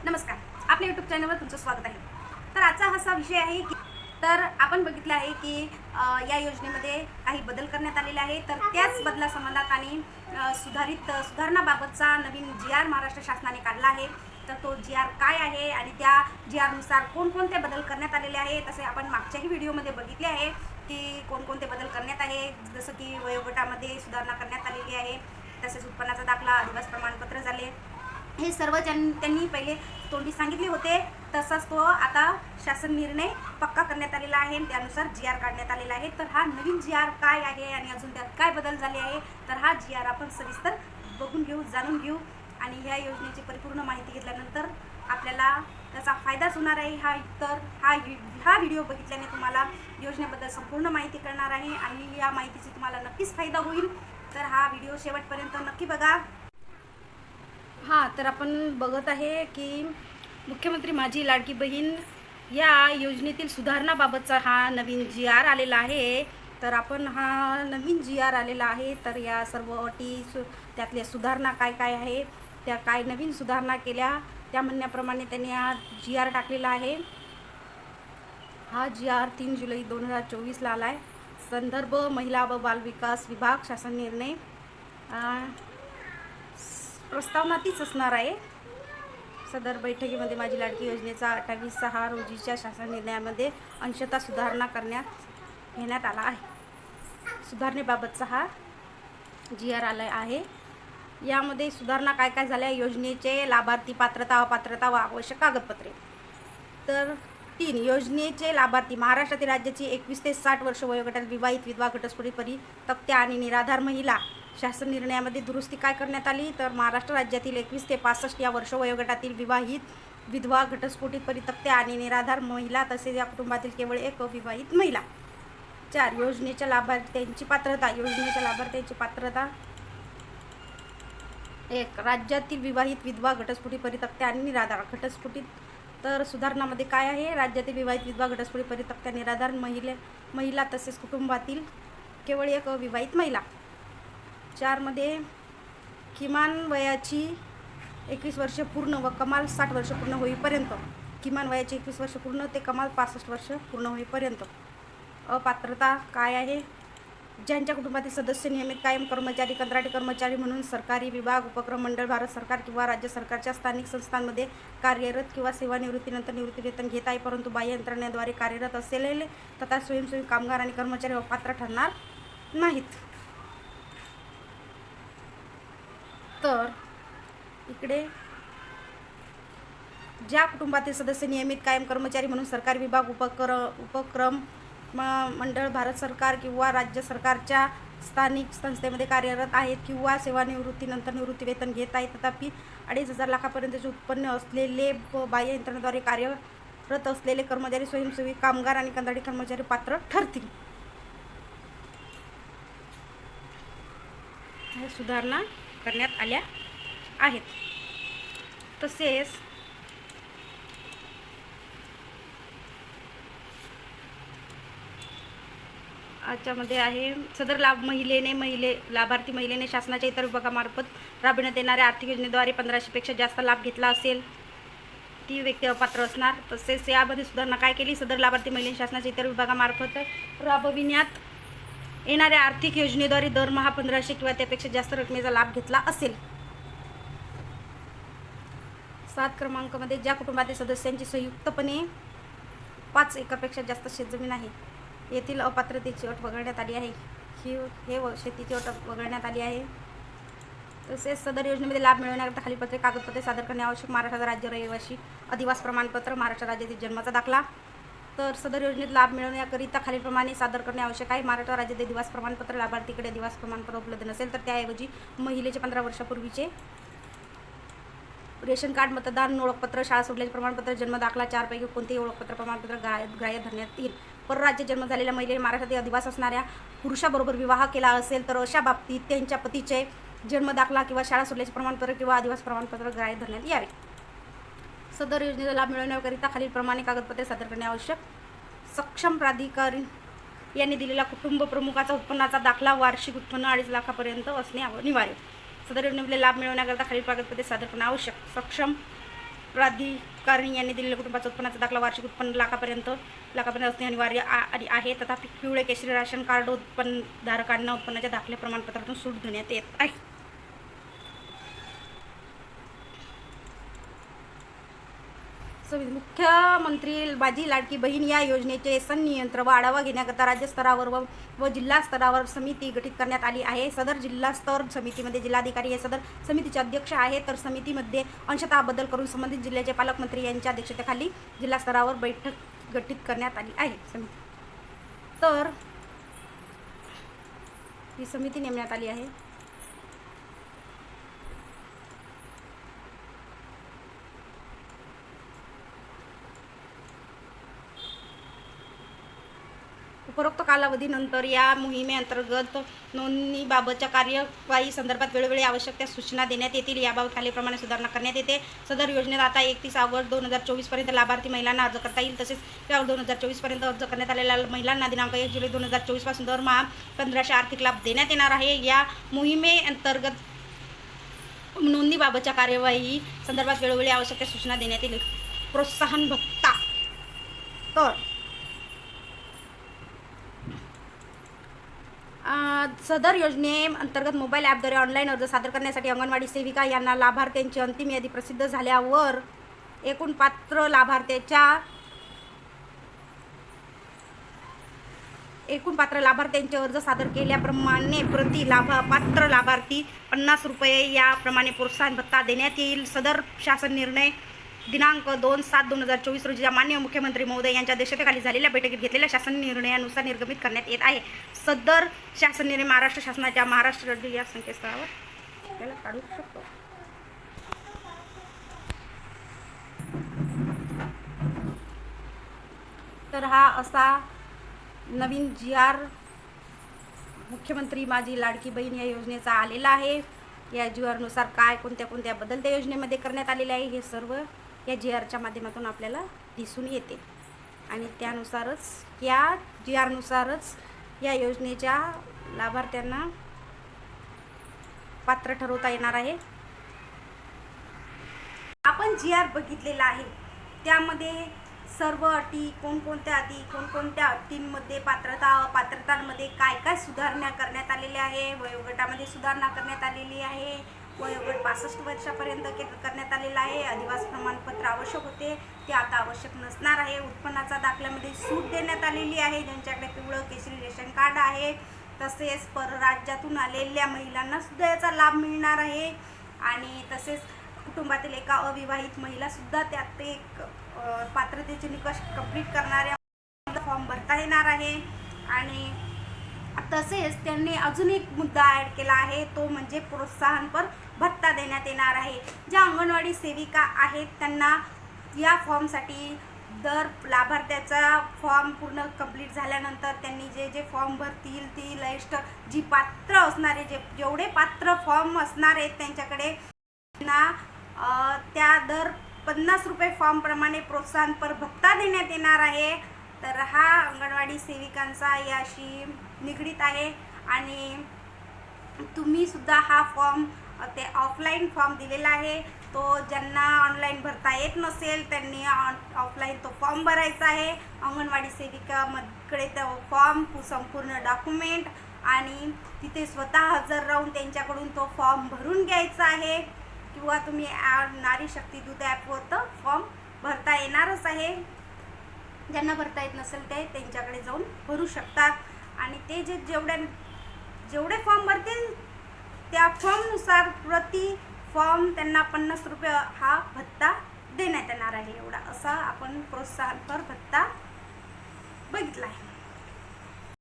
नमस्कार, आपल्या यूट्यूब चॅनलवर तुमचं स्वागत आहे. तर आजचा असा विषय आहे की आपण बघितलं आहे की या योजनेमध्ये काही बदल करण्यात आलेले आहे. तर त्याच बदलासंबंधात आणि सुधारणाबाबतचा नवीन GR महाराष्ट्र शासनाने काढला आहे. तर तो GR काय आहे आणि त्या GRनुसार कोणकोणते बदल करण्यात आलेले आहे, तसे आपण मागच्याही व्हिडिओमध्ये बघितले आहे की कोणकोणते बदल करण्यात आहे. जसं की वयोगटामध्ये सुधारणा करण्यात आलेली आहे, तसेच उत्पन्नाचा दाखला, आदिवासी प्रमाणपत्र झाले, हे सर्व त्यांनी पहिले तोंडी सांगितले होते. तसाच तो आता शासन निर्णय पक्का करण्यात आलेला आहे आणि त्यानुसार GR काढण्यात आलेला आहे. तर हा नवीन GR काय आहे आणि अजून त्यात काय बदल झाले आहे, तर हा GR आपण सविस्तर बघून घेऊ, जाणून घेऊ. आणि ह्या योजनेची परिपूर्ण माहिती घेतल्यानंतर आपल्याला त्याचा फायदाच होणार आहे. हा व्हिडिओ बघितल्याने तुम्हाला योजनेबद्दल संपूर्ण माहिती कळणार आहे आणि या माहितीची तुम्हाला नक्कीच फायदा होईल. तर हा व्हिडिओ शेवटपर्यंत नक्की बघा. तर आपण बघत आहे की मुख्यमंत्री माझी लाडकी बहीण या योजनेतील सुधारणाबाबतचा हा नवीन GR आलेला आहे. तर आपण हा नवीन GR आलेला आहे. तर या सर्व अटी त्यातल्या सुधारणा काय काय आहे, त्या काय नवीन सुधारणा केल्या त्या म्हणण्याप्रमाणे त्यांनी हा GR टाकलेला आहे. हा GR 3 जुलै 2024ला आला आहे. संदर्भ महिला व बालविकास विभाग शासन निर्णय प्रस्तावना तीच असणार आहे. सदर बैठकीमध्ये माझी लाडकी योजनेचा 28/6 रोजीच्या शासन निर्णयामध्ये अंशतः सुधारणा घेण्यात आला आहे. सुधारणेबाबतचा हा GR आला आहे. यामध्ये सुधारणा काय काय झाल्या, योजनेचे लाभार्थी, पात्रता, अपात्रता व आवश्यक कागदपत्रे. तर 3 योजनेचे लाभार्थी महाराष्ट्रातील राज्याची 21 ते 60 वर्ष वयोगटातील विवाहित, विधवा, घटस्फोटित परित्यक्त्या आणि निराधार महिला. शासन निर्णयामध्ये दुरुस्ती काय करण्यात आली, तर महाराष्ट्र राज्यातील 21 ते 65 या वर्ष वयोगटातील विवाहित, विधवा, घटस्फोटित परित्यक्त्या आणि निराधार महिला, तसेच या कुटुंबातील केवळ एक अविवाहित महिला. 4 योजनेच्या लाभार्थ्यांची पात्रता. योजनेच्या लाभार्थ्यांची पात्रता 1 राज्यातील विवाहित, विधवा, घटस्फोटित परित्यक्त्या आणि निराधार. घटस्फोटित तर सुधारणामध्ये काय आहे, राज्यातील विवाहित, विधवा, घटस्फोटित परित्यक्त्या, निराधार महिला तसेच कुटुंबातील केवळ एक अविवाहित महिला. 4 मध्ये किमान वयाची 21 वर्ष पूर्ण व कमाल 60 वर्ष पूर्ण होईपर्यंत. किमान वयाची 21 वर्ष पूर्ण ते कमाल 65 वर्ष पूर्ण होईपर्यंत. अपात्रता काय आहे, ज्यांच्या कुटुंबातील सदस्य नियमित कायम कर्मचारी, कंत्राटी कर्मचारी म्हणून सरकारी विभाग, उपक्रम, मंडळ, भारत सरकार किंवा राज्य सरकारच्या स्थानिक संस्थांमध्ये कार्यरत किंवा सेवानिवृत्तीनंतर निवृत्तीवेतन घेत आहे, परंतु बाह्य यंत्रणेद्वारे कार्यरत असलेले तथा स्वयंसेवी कामगार आणि कर्मचारी अपात्र ठरणार नाहीत. तर इकडे ज्या कुटुंबातील सदस्य नियमित कायम कर्मचारी म्हणून सरकारी विभाग, उपक्रम, मंडळ, भारत सरकार किंवा राज्य सरकारच्या स्थानिक संस्थेमध्ये कार्यरत आहेत किंवा सेवानिवृत्तीनंतर निवृत्तीवेतन घेत आहेत, तथापि 2.5 लाखापर्यंतचे उत्पन्न असलेले व बाह्य यंत्रणेद्वारे कार्यरत असलेले कर्मचारी, स्वयंसेवी कामगार आणि कंत्राटी कर्मचारी पात्र ठरतील. हे सुधारणा करण्यात आल्या आहेत. तसेच याच्यामध्ये आहे सदर लाभार्थी महिलेने शासनाच्या इतर विभागामार्फत राबविण्यात येणाऱ्या आर्थिक योजनेद्वारे 1500पेक्षा जास्त लाभ घेतला असेल, ती व्यक्ती अपात्र असणार. तसेच यामध्ये सुधारणा काय केली, सदर लाभार्थी महिलेने शासनाच्या इतर विभागामार्फत राबविण्यात येणाऱ्या आर्थिक योजनेद्वारे दरमहा 1500 किंवा त्यापेक्षा जास्त रकमेचा लाभ घेतला असेल. 7 क्रमांकामध्ये ज्या कुटुंबातील सदस्यांची संयुक्तपणे 5 एकरपेक्षा जास्त शेतजमीन आहे, येथील अपात्रतेची अट वगळण्यात आली आहे. हे शेतीची अट वगळण्यात आली आहे. तसेच सदर योजनेमध्ये लाभ मिळवण्याकरता खालीलपत्रे कागदपत्रे सादर करणे आवश्यक. महाराष्ट्र राज्य रहिवासी अधिवास प्रमाणपत्र, महाराष्ट्र राज्यातील जन्माचा दाखला. तर सदर योजनेत लाभ मिळवण्याकरिता खालीलप्रमाणे सादर करणे आवश्यक आहे. महाराष्ट्र राज्यातील अधिवास प्रमाणपत्र. लाभार्थीकडे अधिवास प्रमाणपत्र उपलब्ध नसेल तर त्याऐवजी महिलेचे 15 वर्षापूर्वीचे रेशन कार्ड, मतदान ओळखपत्र, शाळा सोडल्याचे प्रमाणपत्र, जन्म दाखला, 4 पैकी कोणतेही ओळखपत्र प्रमाणपत्र ग्राह्य धरण्यात येईल. परराज्य जन्म झालेल्या महिलेने महाराष्ट्रातील अधिवास असणाऱ्या पुरुषाबरोबर विवाह केला असेल तर अशा बाबतीत त्यांच्या पतीचे जन्म दाखला किंवा शाळा सोडल्याचे प्रमाणपत्र किंवा अधिवास प्रमाणपत्र ग्राह्य धरण्यात यावे. सदर योजनेचा लाभ मिळवण्याकरिता खालीलप्रमाणे कागदपत्रे सादर करणे आवश्यक. सक्षम प्राधिकारी यांनी दिलेला कुटुंब प्रमुखाचा उत्पन्नाचा दाखला, वार्षिक उत्पन्न 2.5 लाखापर्यंत असणे अनिवार्य. सदर योजनेमध्ये लाभ मिळवण्याकरिता खालील कागदपत्रे सादर करणे आवश्यक. सक्षम प्राधिकारी यांनी दिलेल्या कुटुंबाचं उत्पन्नाचा दाखला वार्षिक उत्पन्न लाखापर्यंत असणे अनिवार्य आहे. तथापि पिवळे केशरी राशन कार्ड उत्पन्नधारकांना उत्पन्नाच्या दाखले प्रमाणपत्रातून सूट देण्यात येत आहे. मुख्यमंत्री माझी लाडकी बहीण या योजनेचे संनियंत्रण व आढावा घेण्याकरता राज्य स्तरावर व जिल्हा स्तरावर समिती गठीत करण्यात आली आहे. सदर जिल्हा स्तर समितीमध्ये जिल्हाधिकारी हे सदर समितीचे अध्यक्ष आहे. तर समितीमध्ये अंशतः बदल करून संबंधित जिल्ह्याचे पालकमंत्री यांच्या अध्यक्षतेखाली जिल्हा स्तरावर बैठक गठीत करण्यात आली आहे. समिती तर ही समिती नेमण्यात आली आहे. उपरोक्त कालावधीनंतर या मोहिमेअंतर्गत नोंदणीबाबतच्या कार्यवाही संदर्भात वेळोवेळी आवश्यक त्या सूचना देण्यात येतील. याबाबत खालीलप्रमाणे सुधारणा करण्यात येते. सदर योजनेत आता 31 ऑगस्ट 2024 पर्यंत लाभार्थी महिलांना अर्ज करता येईल. तसेच 1 ऑगस्ट 2024 पर्यंत अर्ज करण्यात आलेल्या महिलांना दिनांक 1 जुलै 2024 पासून दरमहा 1500 आर्थिक लाभ देण्यात येणार आहे. या मोहिमेअंतर्गत नोंदणीबाबतच्या कार्यवाही संदर्भात वेळोवेळी आवश्यक त्या सूचना देण्यात येईल. प्रोत्साहन भत्ता तर सदर योजनेअंतर्गत मोबाईल ॲपद्वारे ऑनलाईन अर्ज सादर करण्यासाठी अंगणवाडी सेविका यांना लाभार्थ्यांची अंतिम यादी प्रसिद्ध झाल्यावर एकूण पात्र लाभार्थ्यांचे अर्ज सादर केल्याप्रमाणे प्रति पात्र लाभार्थी 50 रुपये याप्रमाणे प्रोत्साहन भत्ता देण्यात येईल. सदर शासन निर्णय दिनांक 2/7/2024 रोजी माननीय मुख्यमंत्री महोदय यांच्या अध्यक्षतेखाली झालेल्या बैठकीत घेतलेल्या शासन निर्णयानुसार निर्गमित करण्यात येत आहे. सदर शासन निर्णय महाराष्ट्र शासनाच्या महाराष्ट्र राज्य या संकेतस्थळावर आपल्याला काढू शकतो. तर हा असा नवीन GR मुख्यमंत्री माझी लाडकी बहीण या योजनेचा आलेला आहे. या GR नुसार काय कोणत्या बदल त्या योजनेमध्ये करण्यात आलेले आहे हे सर्व या GRच्या माध्यमातून आपल्याला दिसून येते आणि त्यानुसारच या GR नुसारच या योजनेच्या लाभार्थ्यांना पात्र ठरवता येणार आहे. आपण GR बघितलेला आहे. त्यामध्ये सर्व अटी कोणकोणत्या अटींमध्ये पात्रतांमध्ये काय सुधारणा करण्यात आलेल्या आहे. वयोगटामध्ये सुधारणा करण्यात आलेली आहे. वयोगट 65 वर्षापर्यंत करण्यात आलेला आहे. अधिवास प्रमाणपत्र आवश्यक होते ते आता आवश्यक नसणार आहे. उत्पन्नाचा दाखल्यामध्ये सूट देण्यात आलेली आहे ज्यांच्याकडे पिवळं केशरी रेशन कार्ड आहे. तसेच परराज्यातून आलेल्या महिलांना सुद्धा याचा लाभ मिळणार आहे आणि तसेच कुटुंबातील एका अविवाहित महिलासुद्धा त्यात एक पात्रतेचे निकष कंप्लीट करणाऱ्या फॉर्म भरता येणार आहे. आणि तसेच त्यांनी अजून एक मुद्दा ॲड केला आहे तो म्हणजे प्रोत्साहनपर भत्ता देण्यात येणार आहे. ज्या अंगणवाडी सेविका आहेत त्यांना या फॉर्मसाठी दर लाभार्थ्याचा फॉर्म पूर्ण कंप्लीट झाल्यानंतर त्यांनी जे फॉर्म भरतील ती लिस्ट जी पात्र असणारे जेवढे पात्र फॉर्म असणार आहेत त्यांच्याकडे त्या दर 50 रुपये फॉर्मप्रमाणे प्रोत्साहनपर भत्ता देण्यात येणार आहे. तर हा अंगणवाडी सेविकांचा याशी निगडीत आहे आणि तुम्ही सुद्धा हा फॉर्म ते ऑफलाईन फॉर्म दिलेला आहे. तो ज्यांना ऑनलाईन भरता येत नसेल त्यांनी ऑफलाईन तो फॉर्म भरायचा आहे. अंगणवाडी सेविकाकडे तो फॉर्म संपूर्ण डॉक्युमेंट आणि तिथे स्वतः हजर राहून त्यांच्याकडून तो फॉर्म भरून घ्यायचा आहे किंवा तुम्ही नारी शक्ती दूत ॲपवर तो फॉर्म भरता येणारच आहे. ज्यांना भरता येत नसेल ते त्यांच्याकडे जाऊन भरू शकतात आणि ते जेवढे फॉर्म भरतील त्या फॉर्मनुसार प्रति फॉर्म त्यांना 50 रुपये हा भत्ता देण्यात येणार आहे. एवढा असा आपण प्रोत्साहनपर भत्ता बघितला आहे.